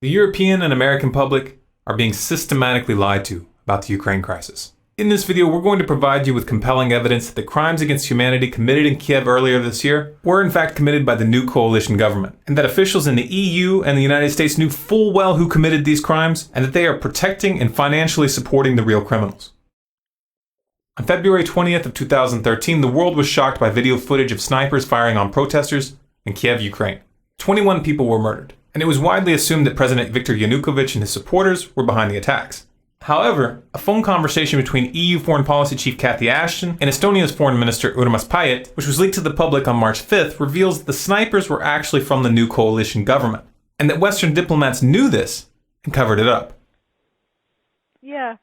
The European and American public are being systematically lied to about the Ukraine crisis. In this video, we're going to provide you with compelling evidence that the crimes against humanity committed in Kiev earlier this year were in fact committed by the new coalition government, and that officials in the EU and the United States knew full well who committed these crimes, and that they are protecting and financially supporting the real criminals. On February 20th of 2013, the world was shocked by video footage of snipers firing on protesters in Kiev, Ukraine. 21 people were murdered, and it was widely assumed that President Viktor Yanukovych and his supporters were behind the attacks. However, a phone conversation between EU Foreign Policy Chief Cathy Ashton and Estonia's Foreign Minister Urmas Paet, which was leaked to the public on March 5th, reveals that the snipers were actually from the new coalition government, and that Western diplomats knew this and covered it up. Yeah.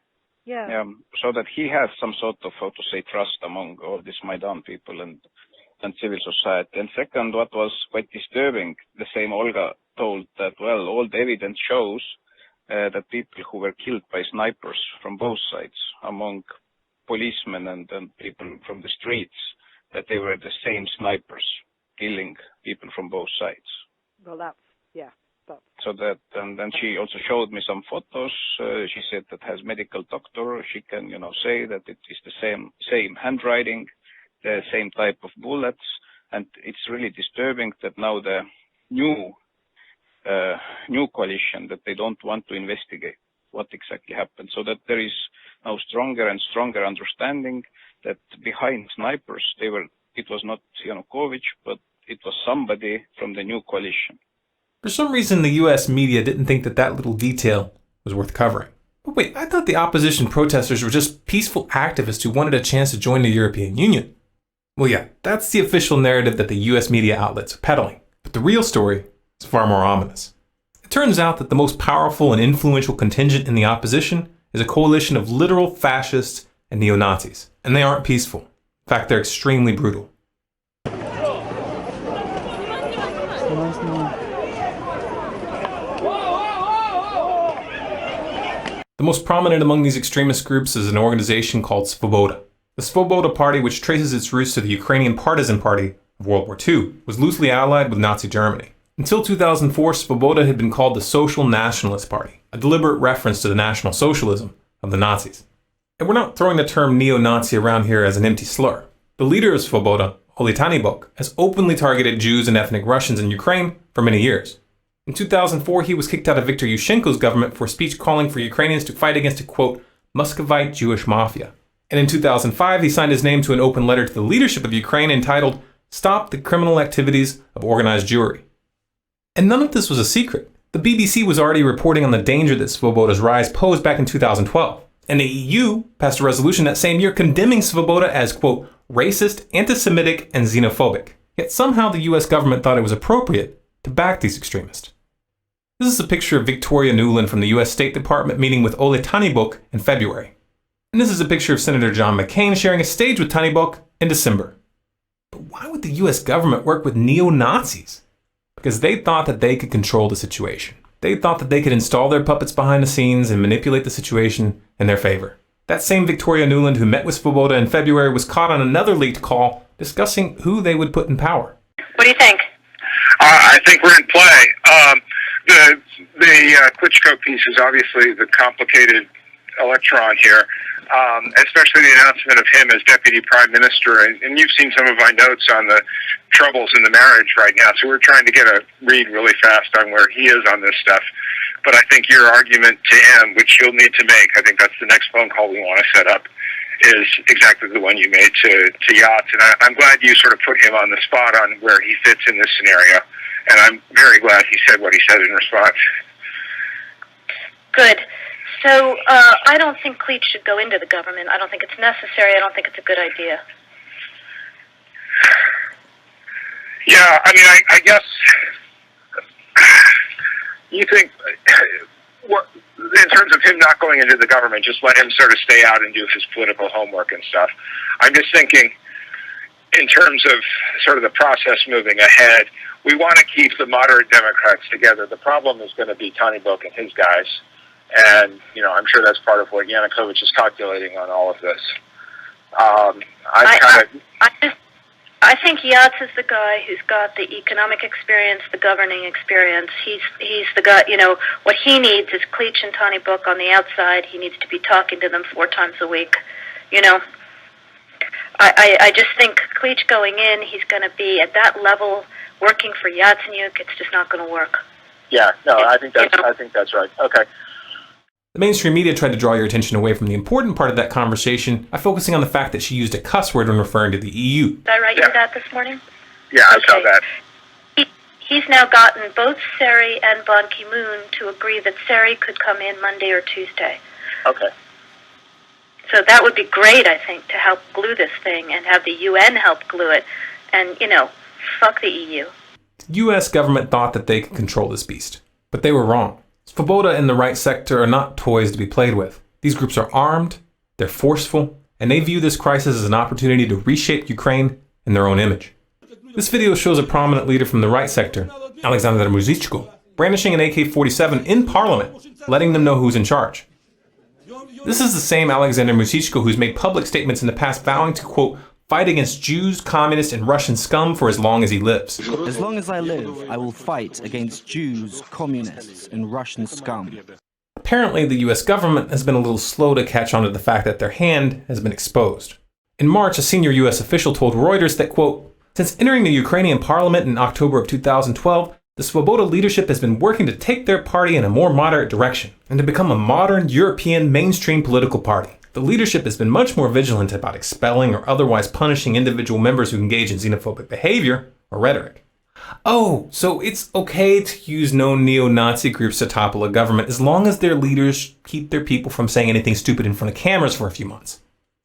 So that he has some sort of, how to say, trust among all these Maidan people and civil society. And second, what was quite disturbing, the same Olga told that, well, all the evidence shows that people who were killed by snipers from both sides, among policemen and people from the streets, that they were the same snipers killing people from both sides. Well, that's. So that, and then she also showed me some photos. She said that as medical doctor, she can, say that it is the same handwriting, the same type of bullets, and it's really disturbing that now the new coalition, that they don't want to investigate what exactly happened, so that there is now stronger and stronger understanding that behind snipers it was not Yanukovych, but it was somebody from the new coalition. For some reason, the US media didn't think that little detail was worth covering. But wait, I thought the opposition protesters were just peaceful activists who wanted a chance to join the European Union. Well, yeah, that's the official narrative that the US media outlets are peddling. But the real story is far more ominous. It turns out that the most powerful and influential contingent in the opposition is a coalition of literal fascists and neo-Nazis. And they aren't peaceful. In fact, they're extremely brutal. The most prominent among these extremist groups is an organization called Svoboda. The Svoboda Party, which traces its roots to the Ukrainian Partisan Party of World War II, was loosely allied with Nazi Germany. Until 2004, Svoboda had been called the Social Nationalist Party, a deliberate reference to the National Socialism of the Nazis. And we're not throwing the term neo-Nazi around here as an empty slur. The leader of Svoboda, Oleg Tyanibok, has openly targeted Jews and ethnic Russians in Ukraine for many years. In 2004, he was kicked out of Viktor Yushchenko's government for a speech calling for Ukrainians to fight against a, quote, Muscovite Jewish mafia. And in 2005, he signed his name to an open letter to the leadership of Ukraine entitled, Stop the Criminal Activities of Organized Jewry. And none of this was a secret. The BBC was already reporting on the danger that Svoboda's rise posed back in 2012. And the EU passed a resolution that same year condemning Svoboda as, quote, racist, anti-Semitic, and xenophobic. Yet somehow the US government thought it was appropriate to back these extremists. This is a picture of Viktor Yanukovych from the US State Department meeting with Oleg Tyanibok in February. And this is a picture of Senator John McCain sharing a stage with Tyanibok in December. But why would the US government work with neo-Nazis? Because they thought that they could control the situation. They thought that they could install their puppets behind the scenes and manipulate the situation in their favor. That same Viktor Yanukovych who met with Svoboda in February was caught on another leaked call discussing who they would put in power. What do you think? I think we're in play. The Klitschko piece is obviously the complicated electron here, especially the announcement of him as deputy prime minister. And you've seen some of my notes on the troubles in the marriage right now, so we're trying to get a read really fast on where he is on this stuff. But I think your argument to him, which you'll need to make, I think that's the next phone call we want to set up, is exactly the one you made to Yachts. And I'm glad you sort of put him on the spot on where he fits in this scenario. And I'm very glad he said what he said in response. Good. So I don't think Klitsch should go into the government. I don't think it's necessary. I don't think it's a good idea. Yeah, I mean, I guess you think, in terms of him not going into the government, just let him sort of stay out and do his political homework and stuff. I'm just thinking, in terms of sort of the process moving ahead, we want to keep the moderate Democrats together. The problem is going to be Tyanibok and his guys. And, I'm sure that's part of what Yanukovych is calculating on all of this. I I think Yats is the guy who's got the economic experience, the governing experience. He's the guy, what he needs is Cleach and Tony Book on the outside. He needs to be talking to them 4 times a week, I just think Cleach going in, he's going to be at that level working for Yatsenyuk. It's just not going to work. Yeah, no, I think that's right. Okay. The mainstream media tried to draw your attention away from the important part of that conversation by focusing on the fact that she used a cuss word when referring to the EU. Did I write you that this morning? Yeah, I saw that. He's now gotten both Seri and Ban Ki-moon to agree that Seri could come in Monday or Tuesday. Okay. So that would be great, I think, to help glue this thing and have the UN help glue it. And, fuck the EU. The US government thought that they could control this beast, but they were wrong. Svoboda and the right sector are not toys to be played with. These groups are armed, they're forceful, and they view this crisis as an opportunity to reshape Ukraine in their own image. This video shows a prominent leader from the right sector, Alexander Muzychko, brandishing an AK-47 in parliament, letting them know who's in charge. This is the same Alexander Muzychko who's made public statements in the past vowing to, quote, fight against Jews, communists, and Russian scum for as long as he lives. As long as I live, I will fight against Jews, communists, and Russian scum. Apparently, the US government has been a little slow to catch on to the fact that their hand has been exposed. In March, a senior US official told Reuters that, quote, since entering the Ukrainian parliament in October of 2012, the Svoboda leadership has been working to take their party in a more moderate direction and to become a modern European mainstream political party. The leadership has been much more vigilant about expelling or otherwise punishing individual members who engage in xenophobic behavior or rhetoric. Oh, so it's okay to use known neo-Nazi groups to topple a government as long as their leaders keep their people from saying anything stupid in front of cameras for a few months.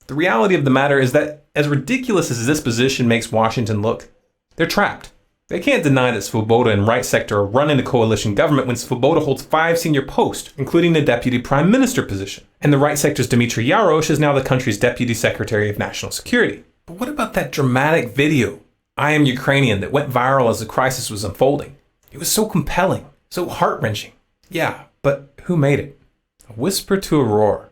The reality of the matter is that, as ridiculous as this position makes Washington look, they're trapped. They can't deny that Svoboda and right sector are running the coalition government when Svoboda holds 5 senior posts, including the deputy prime minister position. And the right sector's Dmitry Yarosh is now the country's deputy secretary of national security. But what about that dramatic video, I Am Ukrainian, that went viral as the crisis was unfolding? It was so compelling, so heart-wrenching. Yeah, but who made it? A whisper to a roar.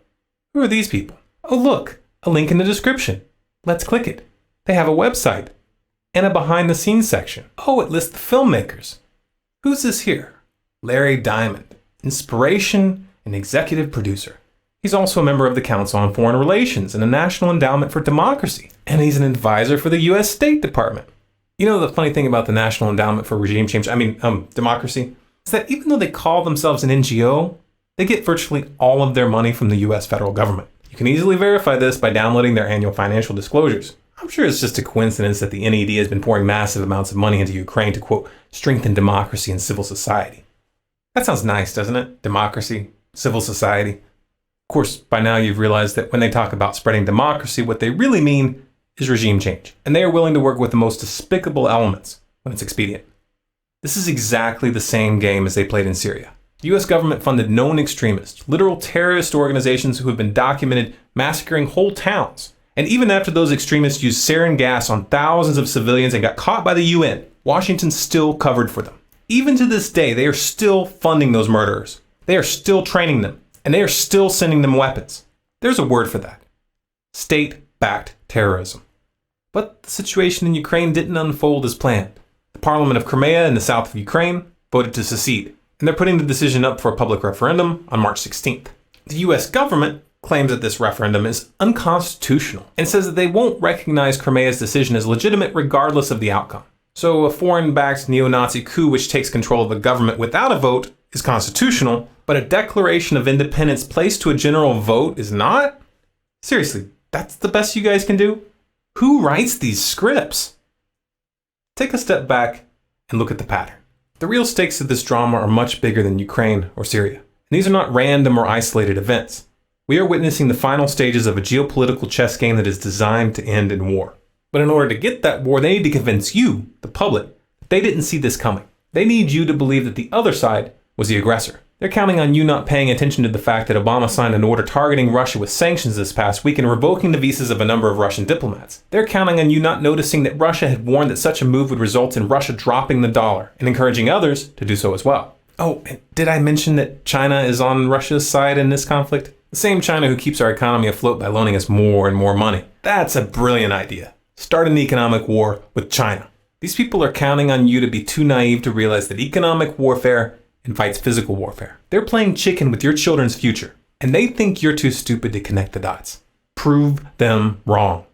Who are these people? Oh look, a link in the description. Let's click it. They have a website. And a behind-the-scenes section. Oh, it lists the filmmakers. Who's this here? Larry Diamond, inspiration and executive producer. He's also a member of the Council on Foreign Relations and the National Endowment for Democracy. And he's an advisor for the U.S. State Department. You know the funny thing about the National Endowment for Democracy? Is that even though they call themselves an NGO, they get virtually all of their money from the U.S. federal government. You can easily verify this by downloading their annual financial disclosures. I'm sure it's just a coincidence that the NED has been pouring massive amounts of money into Ukraine to, quote, strengthen democracy and civil society. That sounds nice, doesn't it? Democracy, civil society. Of course, by now you've realized that when they talk about spreading democracy, what they really mean is regime change. And they are willing to work with the most despicable elements when it's expedient. This is exactly the same game as they played in Syria. The US government funded known extremists, literal terrorist organizations who have been documented massacring whole towns. And even after those extremists used sarin gas on thousands of civilians and got caught by the UN, Washington still covered for them. Even to this day, they are still funding those murderers. They are still training them, and they are still sending them weapons. There's a word for that. State-backed terrorism. But the situation in Ukraine didn't unfold as planned. The Parliament of Crimea in the south of Ukraine voted to secede, and they're putting the decision up for a public referendum on March 16th. The US government claims that this referendum is unconstitutional and says that they won't recognize Crimea's decision as legitimate regardless of the outcome. So a foreign-backed neo-Nazi coup which takes control of the government without a vote is constitutional, but a declaration of independence placed to a general vote is not? Seriously, that's the best you guys can do? Who writes these scripts? Take a step back and look at the pattern. The real stakes of this drama are much bigger than Ukraine or Syria. And these are not random or isolated events. We are witnessing the final stages of a geopolitical chess game that is designed to end in war. But in order to get that war, they need to convince you, the public, that they didn't see this coming. They need you to believe that the other side was the aggressor. They're counting on you not paying attention to the fact that Obama signed an order targeting Russia with sanctions this past week and revoking the visas of a number of Russian diplomats. They're counting on you not noticing that Russia had warned that such a move would result in Russia dropping the dollar and encouraging others to do so as well. Oh, and did I mention that China is on Russia's side in this conflict? The same China who keeps our economy afloat by loaning us more and more money. That's a brilliant idea. start an economic war with China. These people are counting on you to be too naive to realize that economic warfare invites physical warfare. They're playing chicken with your children's future, and they think you're too stupid to connect the dots. Prove them wrong.